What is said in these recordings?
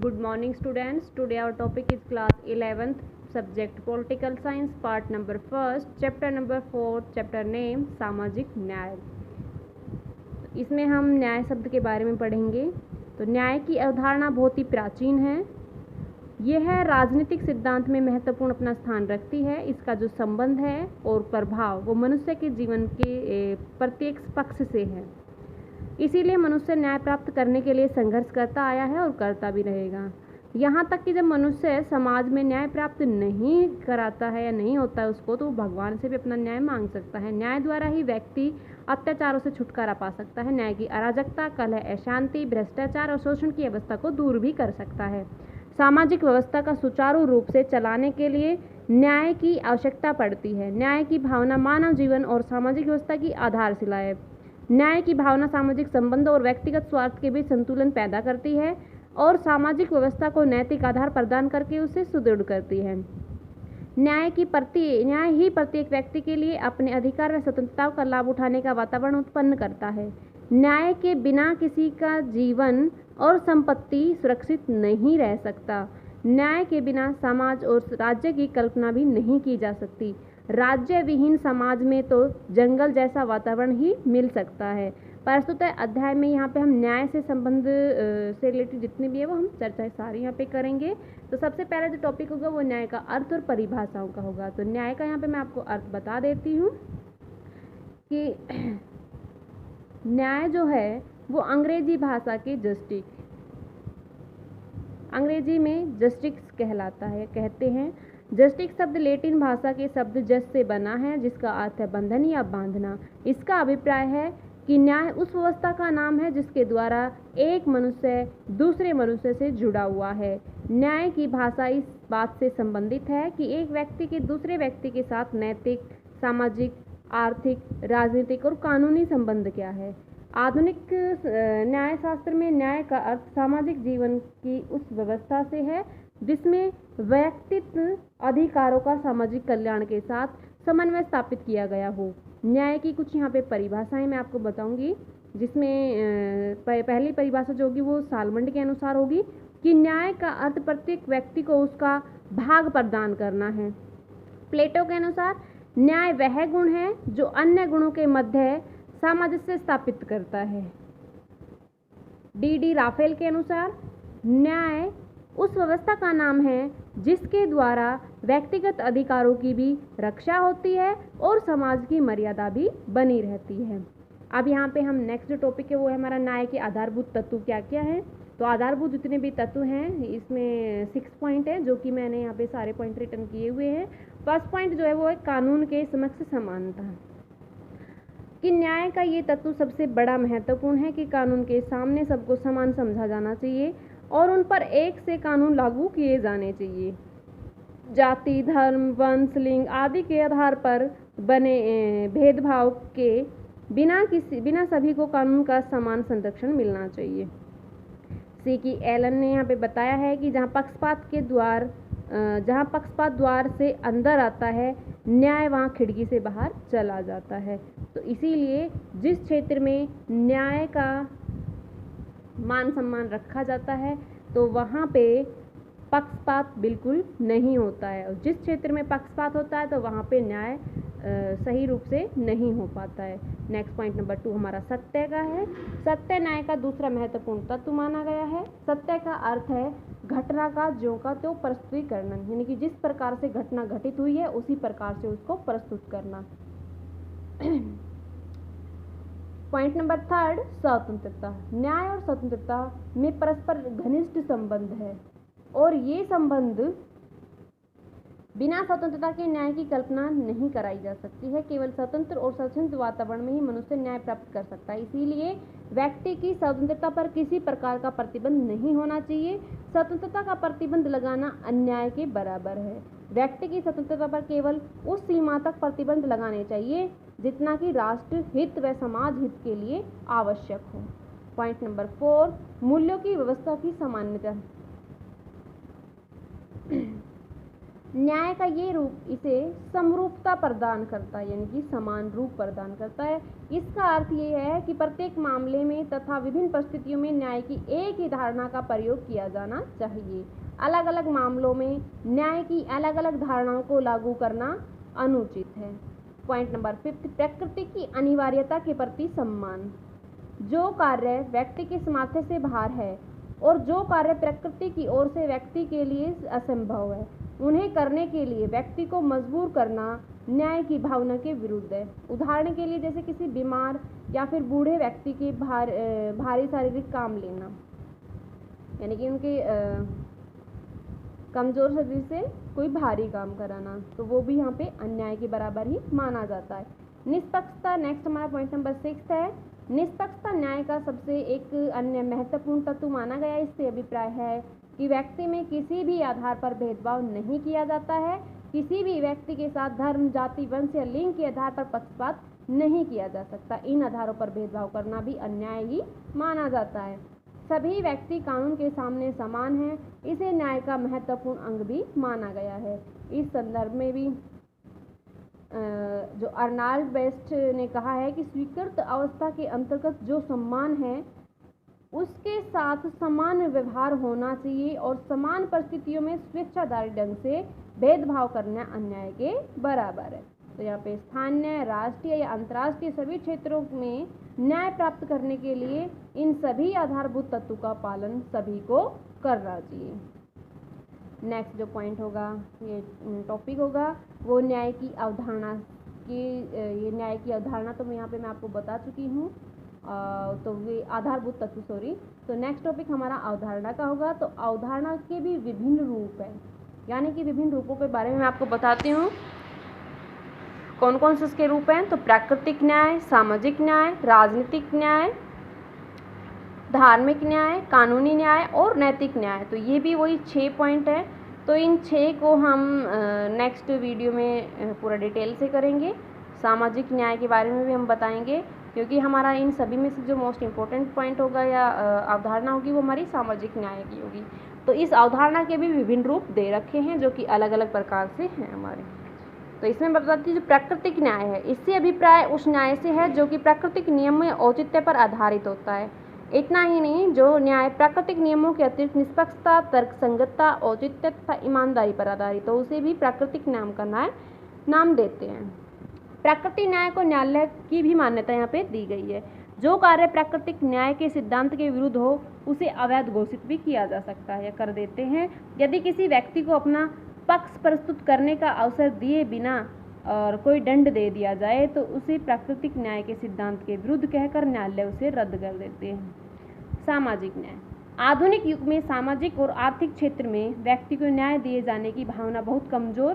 Good morning students. Today our topic is class 11th subject political science part number 1st chapter number 4 chapter name सामाजिक न्याय। इसमें हम न्याय शब्द के बारे में पढ़ेंगे। तो न्याय की अवधारणा बहुत ही प्राचीन है। यह राजनीतिक सिद्धांत में महत्वपूर्ण अपना स्थान रखती है। इसका जो संबंध है और प्रभाव वो मनुष्य के जीवन के प्रत्येक पक्ष से है। इसीलिए मनुष्य न्याय प्राप्त करने के लिए संघर्ष करता आया है और करता भी रहेगा। यहाँ तक कि जब मनुष्य समाज में न्याय प्राप्त नहीं कराता है या नहीं होता है उसको, तो वो भगवान से भी अपना न्याय मांग सकता है। न्याय द्वारा ही व्यक्ति अत्याचारों से छुटकारा पा सकता है। न्याय की अराजकता, कलह, अशांति, भ्रष्टाचार और शोषण की अवस्था को दूर भी कर सकता है। सामाजिक व्यवस्था का सुचारू रूप से चलाने के लिए न्याय की आवश्यकता पड़ती है। न्याय की भावना मानव जीवन और सामाजिक व्यवस्था की आधारशिला है। न्याय की भावना सामाजिक संबंधों और व्यक्तिगत स्वार्थ के बीच संतुलन पैदा करती है और सामाजिक व्यवस्था को नैतिक आधार प्रदान करके उसे सुदृढ़ करती है। न्याय ही प्रत्येक व्यक्ति के लिए अपने अधिकार व स्वतंत्रता का लाभ उठाने का वातावरण उत्पन्न करता है। न्याय के बिना किसी का जीवन और संपत्ति सुरक्षित नहीं रह सकता। न्याय के बिना समाज और राज्य की कल्पना भी नहीं की जा सकती। राज्य विहीन समाज में तो जंगल जैसा वातावरण ही मिल सकता है। प्रस्तुत अध्याय में यहाँ पे हम न्याय से संबंध से रिलेटेड जितने भी है वो हम चर्चा सारी यहाँ पे करेंगे। तो सबसे पहले जो टॉपिक होगा वो न्याय का अर्थ और परिभाषाओं का होगा। तो न्याय का यहाँ पे मैं आपको अर्थ बता देती हूँ कि न्याय जो है वो अंग्रेजी भाषा के जस्टिस, अंग्रेजी में जस्टिस कहलाता है, कहते हैं। जस्टिस शब्द लैटिन भाषा के शब्द जस से बना है जिसका अर्थ है बंधन या बांधना। इसका अभिप्राय है कि न्याय उस व्यवस्था का नाम है जिसके द्वारा एक मनुष्य दूसरे मनुष्य से जुड़ा हुआ है। न्याय की भाषा इस बात से संबंधित है कि एक व्यक्ति के दूसरे व्यक्ति के साथ नैतिक, सामाजिक, आर्थिक, राजनीतिक और कानूनी संबंध क्या है। आधुनिक न्याय शास्त्र में न्याय का अर्थ सामाजिक जीवन की उस व्यवस्था से है जिसमें व्यक्तित्व अधिकारों का सामाजिक कल्याण के साथ समन्वय स्थापित किया गया हो। न्याय की कुछ यहाँ पे परिभाषाएं मैं आपको बताऊंगी, जिसमें पहली परिभाषा जो होगी वो सालमंड के अनुसार होगी कि न्याय का अर्थ प्रत्येक व्यक्ति को उसका भाग प्रदान करना है। प्लेटो के अनुसार न्याय वह गुण है जो अन्य गुणों के मध्य सामंजस्य स्थापित करता है। डी राफेल के अनुसार न्याय उस व्यवस्था का नाम है जिसके द्वारा व्यक्तिगत अधिकारों की भी रक्षा होती है और समाज की मर्यादा भी बनी रहती है। अब यहाँ पे हम नेक्स्ट जो टॉपिक है वो है हमारा न्याय के आधारभूत तत्व क्या क्या है। तो आधारभूत जितने भी तत्व हैं इसमें 6 पॉइंट है जो कि मैंने यहाँ पे सारे पॉइंट रिटर्न किए हुए हैं। फर्स्ट पॉइंट जो है वो है कानून के समक्ष समानता, कि न्याय का ये तत्व सबसे बड़ा महत्वपूर्ण है कि कानून के सामने सबको समान समझा जाना चाहिए और उन पर एक से कानून लागू किए जाने चाहिए। जाति, धर्म, वंश, लिंग आदि के आधार पर बने भेदभाव के बिना सभी को कानून का समान संरक्षण मिलना चाहिए। C.K. एलन ने यहाँ पे बताया है कि जहाँ पक्षपात द्वार से अंदर आता है न्याय वहाँ खिड़की से बाहर चला जाता है। तो इसीलिए जिस क्षेत्र में न्याय का मान सम्मान रखा जाता है तो वहाँ पे पक्षपात बिल्कुल नहीं होता है, और जिस क्षेत्र में पक्षपात होता है तो वहाँ पे न्याय सही रूप से नहीं हो पाता है। नेक्स्ट पॉइंट नंबर 2 हमारा सत्य का है। सत्य न्याय का दूसरा महत्वपूर्ण तत्व माना गया है। सत्य का अर्थ है घटना का ज्यों का त्यों प्रस्तुतीकरण, यानी कि जिस प्रकार से घटना घटित हुई है उसी प्रकार से उसको प्रस्तुत करना। पॉइंट नंबर 3 स्वतंत्रता। न्याय और स्वतंत्रता में परस्पर घनिष्ठ संबंध है और ये संबंध बिना स्वतंत्रता के न्याय की कल्पना नहीं कराई जा सकती है। केवल स्वतंत्र और स्वच्छंद वातावरण में ही मनुष्य न्याय प्राप्त कर सकता है। इसीलिए व्यक्ति की स्वतंत्रता पर किसी प्रकार का प्रतिबंध नहीं होना चाहिए। स्वतंत्रता का प्रतिबंध लगाना अन्याय के बराबर है। व्यक्ति की स्वतंत्रता पर केवल उस सीमा तक प्रतिबंध लगाने चाहिए जितना कि राष्ट्र हित व समाज हित के लिए आवश्यक हो। पॉइंट नंबर 4 मूल्यों की व्यवस्था की सामान्यता। न्याय का ये रूप इसे समरूपता प्रदान करता है, यानी कि समान रूप प्रदान करता है। इसका अर्थ ये है कि प्रत्येक मामले में तथा विभिन्न परिस्थितियों में न्याय की एक ही धारणा का प्रयोग किया जाना चाहिए। अलग अलग मामलों में न्याय की अलग अलग धारणाओं को लागू करना अनुचित है। पॉइंट नंबर 5, प्रकृति की अनिवार्यता के प्रति सम्मान। जो कार्य व्यक्ति के सामर्थ्य से बाहर है और जो कार्य प्रकृति की ओर से व्यक्ति के लिए असंभव है, उन्हें करने के लिए व्यक्ति को मजबूर करना न्याय की भावना के विरुद्ध है। उदाहरण के लिए जैसे किसी बीमार या फिर बूढ़े व्यक्ति के भारी शारीरिक काम लेना, यानी कि उनके कमजोर शरीर से कोई भारी काम कराना, तो वो भी यहाँ पे अन्याय के बराबर ही माना जाता है। निष्पक्षता, नेक्स्ट हमारा पॉइंट नंबर 6 है। निष्पक्षता न्याय का सबसे एक अन्य महत्वपूर्ण तत्व माना गया। इससे अभिप्राय है कि व्यक्ति में किसी भी आधार पर भेदभाव नहीं किया जाता है। किसी भी व्यक्ति के साथ धर्म, जाति, वंश या लिंग के आधार पर पक्षपात नहीं किया जा सकता। इन आधारों पर भेदभाव करना भी अन्याय ही माना जाता है। सभी व्यक्ति कानून के सामने समान हैं, इसे न्याय का महत्वपूर्ण अंग भी माना गया है। इस संदर्भ में भी जो अर्नाल्ड बेस्ट ने कहा है कि स्वीकृत अवस्था के अंतर्गत जो सम्मान है उसके साथ समान व्यवहार होना चाहिए और समान परिस्थितियों में स्वेच्छाधारी ढंग से भेदभाव करना अन्याय के बराबर है। तो यहाँ पे स्थानीय, राष्ट्रीय या अंतर्राष्ट्रीय सभी क्षेत्रों में न्याय प्राप्त करने के लिए इन सभी आधारभूत तत्वों का पालन सभी को करना चाहिए। नेक्स्ट जो पॉइंट होगा, ये टॉपिक होगा, वो न्याय की अवधारणा की। ये न्याय की अवधारणा तो मैं आपको बता चुकी हूँ, तो ये आधारभूत तत्व, सॉरी। तो नेक्स्ट टॉपिक हमारा अवधारणा का होगा। तो अवधारणा के भी विभिन्न रूप हैं, यानी कि विभिन्न रूपों के बारे में मैं आपको बताती हूँ कौन कौन से इसके रूप हैं। तो प्राकृतिक न्याय, सामाजिक न्याय, राजनीतिक न्याय, धार्मिक न्याय, कानूनी न्याय और नैतिक न्याय। तो ये भी वही 6 पॉइंट है। तो इन 6 को हम नेक्स्ट वीडियो में पूरा डिटेल से करेंगे। सामाजिक न्याय के बारे में भी हम बताएंगे, क्योंकि हमारा इन सभी में से जो मोस्ट इम्पोर्टेंट पॉइंट होगा या अवधारणा होगी वो हमारी सामाजिक न्याय की होगी। तो इस अवधारणा के भी विभिन्न रूप दे रखे हैं जो कि अलग अलग प्रकार से हैं हमारे। तो इसमें बताती है जो प्राकृतिक न्याय है, इससे अभिप्राय उस न्याय से है जो कि प्राकृतिक नियम में औचित्य पर आधारित होता है। इतना ही नहीं, जो न्याय प्राकृतिक नियमों के अतिरिक्त निष्पक्षता, तर्कसंगतता, औचित्य तथा ईमानदारी पर आधारित हो, उसे भी प्राकृतिक न्याय का नाम देते हैं। प्राकृतिक न्याय को न्यायालय की भी मान्यता यहाँ पे दी गई है। जो कार्य प्राकृतिक न्याय के सिद्धांत के विरुद्ध हो उसे अवैध घोषित भी किया जा सकता है या कर देते हैं। यदि किसी व्यक्ति को अपना पक्ष प्रस्तुत करने का अवसर दिए बिना और कोई दंड दे दिया जाए तो उसे प्राकृतिक न्याय के सिद्धांत के विरुद्ध कहकर न्यायालय उसे रद्द कर देते हैं। सामाजिक न्याय, आधुनिक युग में सामाजिक और आर्थिक क्षेत्र में व्यक्ति को न्याय दिए जाने की भावना बहुत कमजोर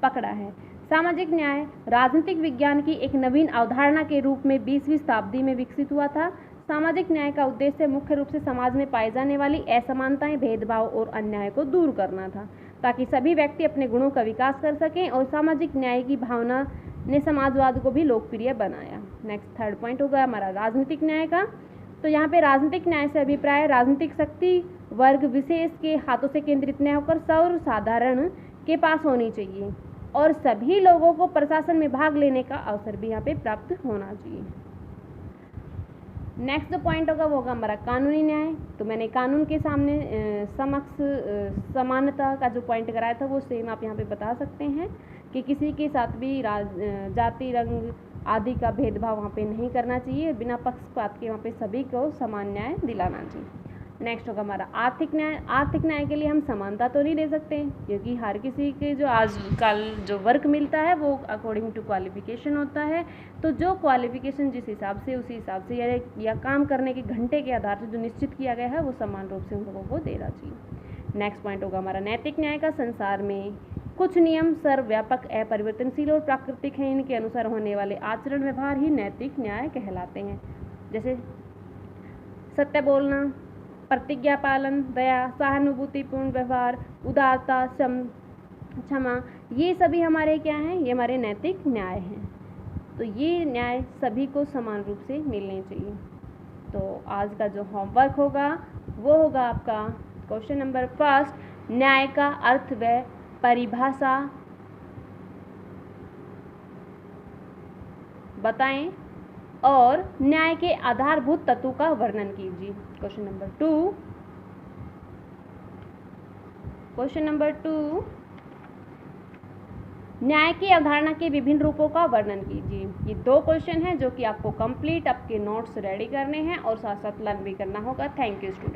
पकड़ा है। सामाजिक न्याय राजनीतिक विज्ञान की एक नवीन अवधारणा के रूप में 20वीं शताब्दी में विकसित हुआ था। सामाजिक न्याय का उद्देश्य मुख्य रूप से समाज में पाई जाने वाली असमानताएं, भेदभाव और अन्याय को दूर करना था, ताकि सभी व्यक्ति अपने गुणों का विकास कर सकें, और सामाजिक न्याय की भावना ने समाजवाद को भी लोकप्रिय बनाया। नेक्स्ट थर्ड पॉइंट होगा हमारा राजनीतिक न्याय का। तो यहाँ पे राजनीतिक न्याय से अभिप्राय राजनीतिक शक्ति वर्ग विशेष के हाथों से केंद्रित न होकर सर्वसाधारण के पास होनी चाहिए और सभी लोगों को प्रशासन में भाग लेने का अवसर भी यहाँ पे प्राप्त होना चाहिए। नेक्स्ट जो पॉइंट होगा वो होगा हमारा कानूनी न्याय। तो मैंने कानून के सामने समक्ष समानता का जो पॉइंट कराया था वो सेम आप यहाँ पे बता सकते हैं कि किसी के साथ भी जाति, रंग आदि का भेदभाव वहाँ पे नहीं करना चाहिए, बिना पक्षपात के वहाँ पे सभी को समान न्याय दिलाना चाहिए। नेक्स्ट होगा हमारा आर्थिक न्याय। आर्थिक न्याय के लिए हम समानता तो नहीं दे सकते, क्योंकि हर किसी के जो आजकल जो वर्क मिलता है वो अकॉर्डिंग टू क्वालिफिकेशन होता है। तो जो क्वालिफिकेशन जिस हिसाब से उसी हिसाब से या काम करने के घंटे के आधार से जो निश्चित किया गया है वो समान रूप से उन लोगों को देना चाहिए। नेक्स्ट पॉइंट होगा हमारा नैतिक न्याय का। संसार में कुछ नियम सर्वव्यापक, अपरिवर्तनशील और प्राकृतिक हैं। इनके अनुसार होने वाले आचरण व्यवहार ही नैतिक न्याय कहलाते हैं, जैसे सत्य बोलना, प्रतिज्ञा पालन, दया, सहानुभूतिपूर्ण व्यवहार, उदारता, क्षमा, ये सभी हमारे क्या हैं, ये हमारे नैतिक न्याय हैं। तो ये न्याय सभी को समान रूप से मिलने चाहिए। तो आज का जो होमवर्क होगा वो होगा आपका क्वेश्चन नंबर 1, न्याय का अर्थ व परिभाषा बताएं और न्याय के आधारभूत तत्वों का वर्णन कीजिए। क्वेश्चन नंबर 2 न्याय की अवधारणा के विभिन्न रूपों का वर्णन कीजिए। ये 2 क्वेश्चन हैं जो कि आपको कंप्लीट आपके नोट्स रेडी करने हैं और साथ साथ लर्न भी करना होगा। Thank you student.